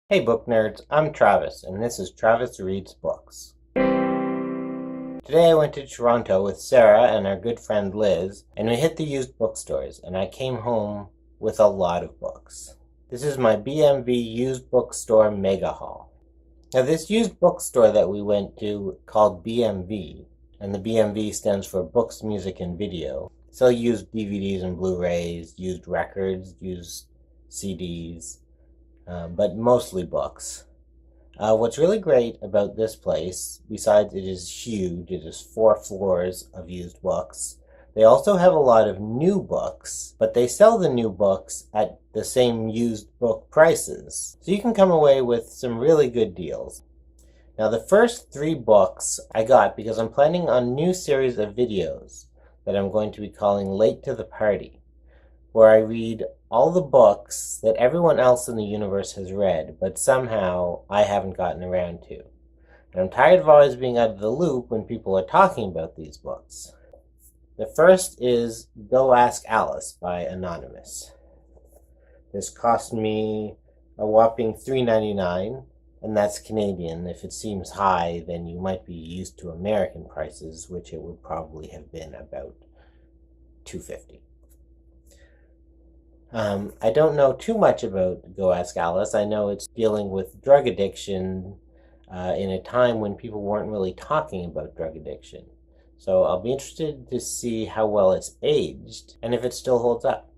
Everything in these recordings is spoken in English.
Hey book nerds, I'm Travis, and this is Travis Reads Books. Today I went to Toronto with Sarah and our good friend Liz, and we hit the used bookstores, and I came home with a lot of books. This is my BMV used bookstore mega haul. Now this used bookstore that we went to, called BMV, and the BMV stands for Books, Music, and Video, sell used DVDs and Blu-rays, used records, used CDs, but mostly books. What's really great about this place, besides it is huge, it is 4 floors of used books, they also have a lot of new books, but they sell the new books at the same used book prices. So you can come away with some really good deals. Now the first 3 books I got because I'm planning on a new series of videos that I'm going to be calling Late to the Party, where I read all the books that everyone else in the universe has read, but somehow I haven't gotten around to. And I'm tired of always being out of the loop when people are talking about these books. The first is Go Ask Alice by Anonymous. This cost me a whopping $3.99, and that's Canadian. If it seems high, then you might be used to American prices, which it would probably have been about $2.50. I don't know too much about Go Ask Alice. I know it's dealing with drug addiction in a time when people weren't really talking about drug addiction. So I'll be interested to see how well it's aged and if it still holds up.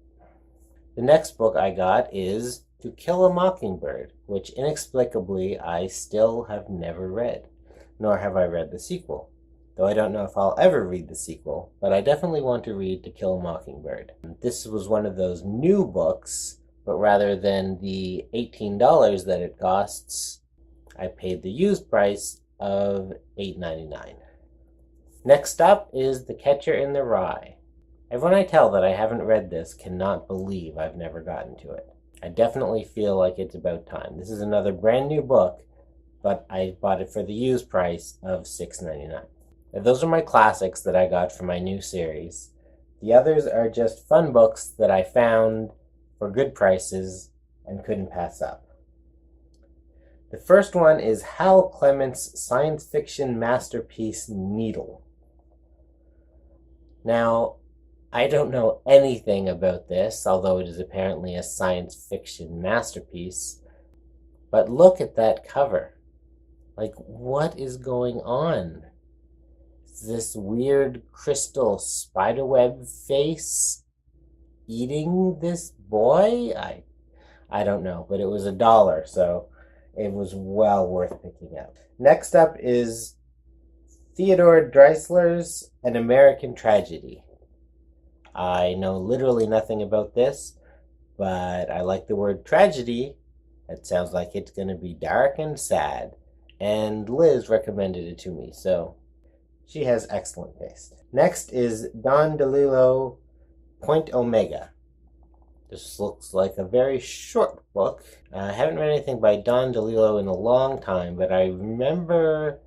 The next book I got is To Kill a Mockingbird, which inexplicably I still have never read, nor have I read the sequel. Though I don't know if I'll ever read the sequel, but I definitely want to read To Kill a Mockingbird. This was one of those new books, but rather than the $18 that it costs, I paid the used price of $8.99. Next up is The Catcher in the Rye. Everyone I tell that I haven't read this cannot believe I've never gotten to it. I definitely feel like it's about time. This is another brand new book, but I bought it for the used price of $6.99. Those are my classics that I got for my new series. The others are just fun books that I found for good prices and couldn't pass up. The first one is Hal Clement's science fiction masterpiece, Needle. Now, I don't know anything about this, although it is apparently a science fiction masterpiece, but look at that cover. Like, what is going on? This weird crystal spiderweb face eating this boy? I don't know, but it was $1, so it was well worth picking up. Next up is Theodore Dreiser's An American Tragedy. I know literally nothing about this, but I like the word tragedy. It sounds like it's going to be dark and sad, and Liz recommended it to me, so she has excellent taste. Next is Don DeLillo, Point Omega. This looks like a very short book. I haven't read anything by Don DeLillo in a long time, but I remember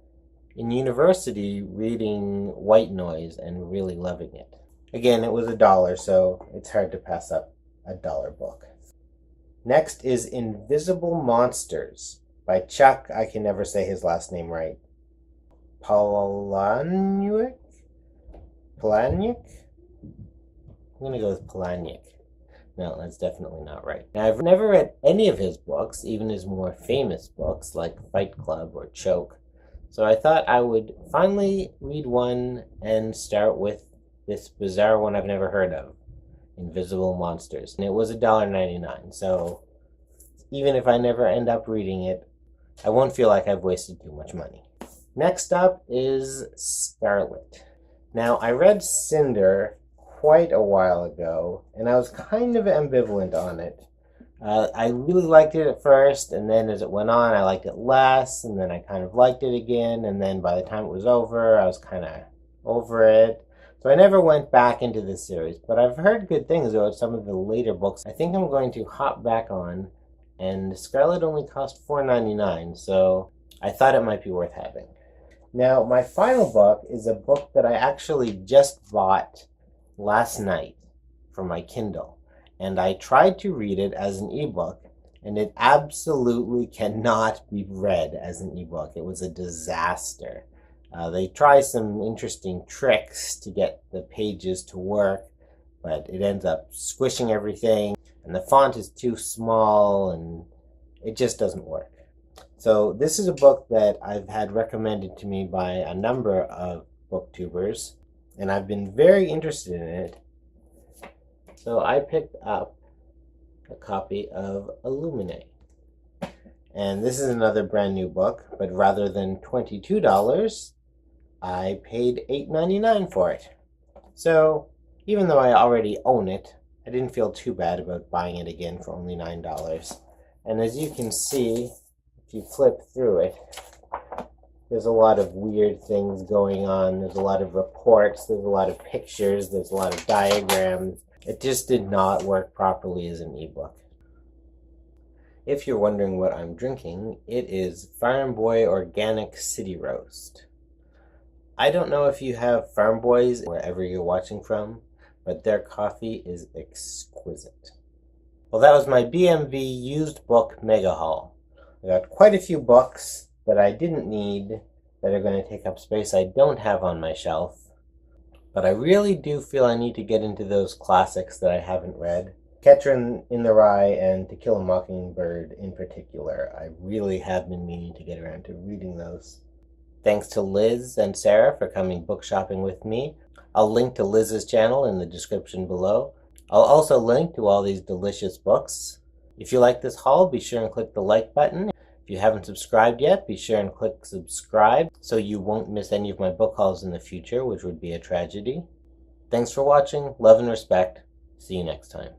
in university reading White Noise and really loving it. Again, it was $1, so it's hard to pass up a $1 book. Next is Invisible Monsters by Chuck, I can never say his last name right, Palahniuk? I'm going to go with Palahniuk. No, that's definitely not right. Now, I've never read any of his books, even his more famous books like Fight Club or Choke. So I thought I would finally read one and start with this bizarre one I've never heard of, Invisible Monsters. And it was $1.99, so even if I never end up reading it, I won't feel like I've wasted too much money. Next up is Scarlet. Now, I read Cinder quite a while ago, and I was kind of ambivalent on it. I really liked it at first, and then as it went on, I liked it less, and then I kind of liked it again, and then by the time it was over, I was kind of over it. So I never went back into this series, but I've heard good things about some of the later books. I think I'm going to hop back on, and Scarlet only cost $4.99, so I thought it might be worth having. Now, my final book is a book that I actually just bought last night for my Kindle, and I tried to read it as an ebook, and it absolutely cannot be read as an ebook. It was a disaster. They try some interesting tricks to get the pages to work, but it ends up squishing everything, and the font is too small, and it just doesn't work. So this is a book that I've had recommended to me by a number of booktubers, and I've been very interested in it. So I picked up a copy of Illuminate. And this is another brand new book, but rather than $22, I paid $8.99 for it. So even though I already own it, I didn't feel too bad about buying it again for only $9. And as you can see, if you flip through it, there's a lot of weird things going on. There's a lot of reports, there's a lot of pictures, there's a lot of diagrams. It just did not work properly as an ebook. If you're wondering what I'm drinking, it is Farm Boy Organic City Roast. I don't know if you have Farm Boys wherever you're watching from, but their coffee is exquisite. Well, that was my BMV used book mega haul. I got quite a few books that I didn't need that are going to take up space I don't have on my shelf. But I really do feel I need to get into those classics that I haven't read. Catcher in the Rye and To Kill a Mockingbird in particular. I really have been meaning to get around to reading those. Thanks to Liz and Sarah for coming book shopping with me. I'll link to Liz's channel in the description below. I'll also link to all these delicious books. If you like this haul, be sure and click the like button. If you haven't subscribed yet, be sure and click subscribe so you won't miss any of my book hauls in the future, which would be a tragedy. Thanks for watching. Love and respect. See you next time.